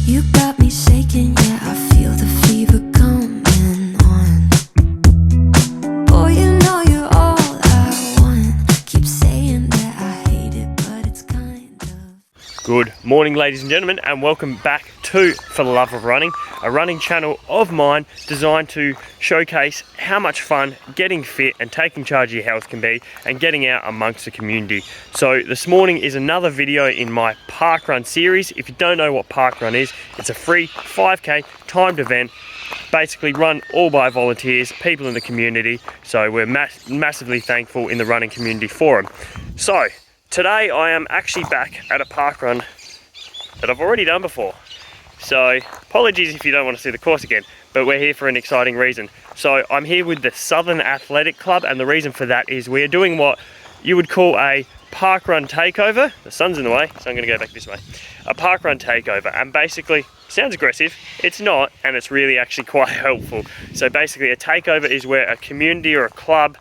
You got me shaking, yeah, I feel the fever coming on. Boy, you know you're all I want. Keep saying that I hate it, but it's kind of. Good morning, ladies and gentlemen, and welcome back to For the Love of Running, a running channel of mine designed to showcase how much fun getting fit and taking charge of your health can be and getting out amongst the community. So this morning is another video in my Parkrun series. If you don't know what Parkrun is, it's a free 5K timed event, basically run all by volunteers, people in the community. So we're massively thankful in the running community for them. So today I am actually back at a parkrun that I've already done before. So apologies if you don't want to see the course again, but we're here for an exciting reason. So I'm here with the Southern Athletic Club, and the reason for that is we're doing what you would call a Parkrun Takeover. The sun's in the way, so I'm going to go back this way. A Parkrun Takeover, and basically, sounds aggressive, it's not, and it's really actually quite helpful. So basically a takeover is where a community or a club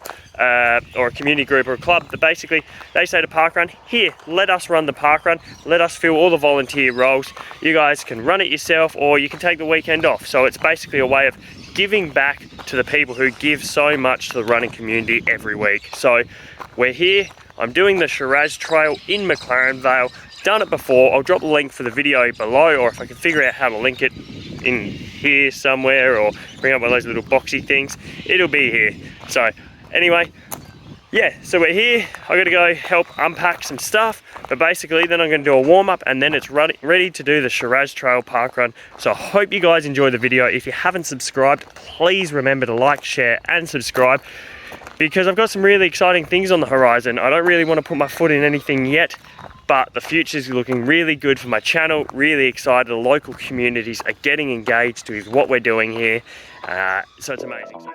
or a community group or a club, that basically they say to Parkrun, here, let us run the Parkrun, let us fill all the volunteer roles. You guys can run it yourself or you can take the weekend off. So it's basically a way of giving back to the people who give so much to the running community every week. So we're here, I'm doing the Shiraz Trail in McLaren Vale. Done it before. I'll drop a link for the video below, or if I can figure out how to link it in here somewhere, or bring up one of those little boxy things, it'll be here. So anyway, yeah, so we're here. I gotta go help unpack some stuff, but basically then I'm gonna do a warm-up and then it's ready to do the Shiraz Trail Parkrun. So I hope you guys enjoy the video. If you haven't subscribed, please remember to like, share and subscribe, because I've got some really exciting things on the horizon. I don't really want to put my foot in anything yet, but the future's looking really good for my channel. Really excited. The local communities are getting engaged with what we're doing here. So it's amazing.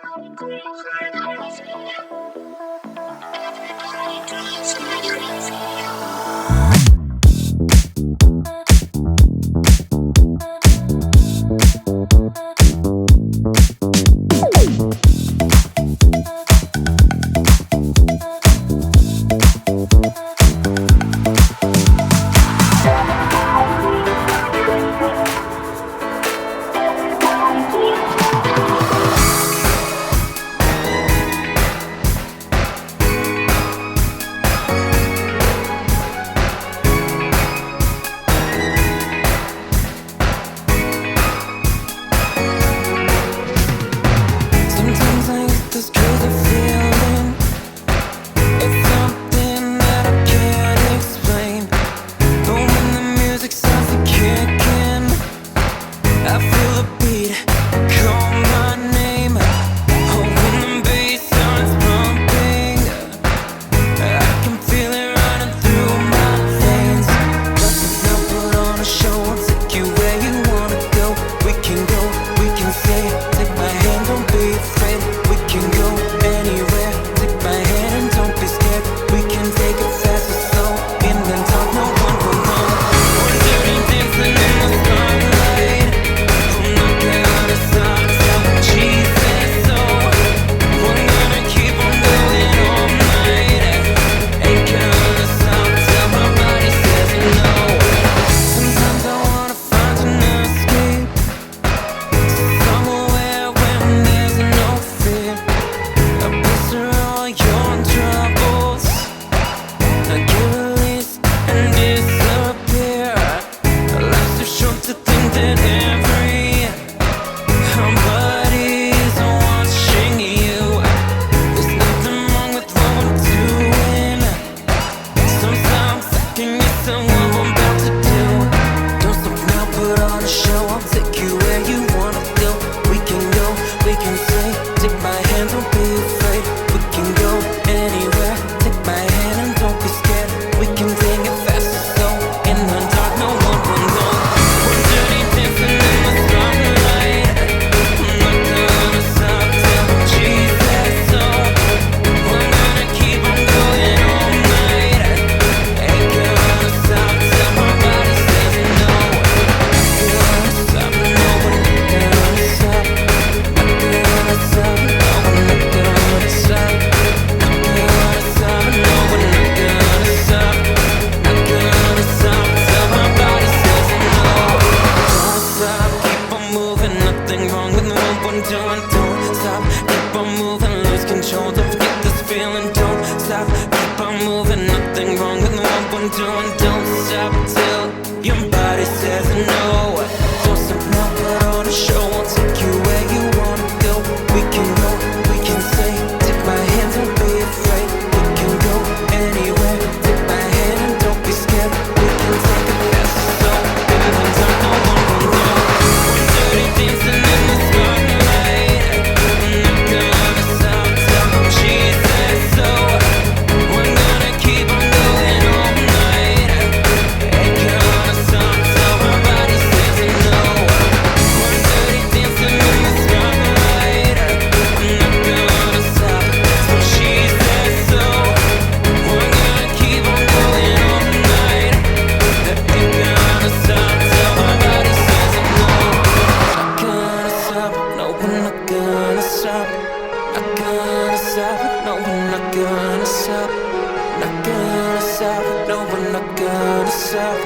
stop,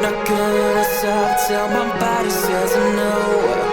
not gonna stop till my body says no.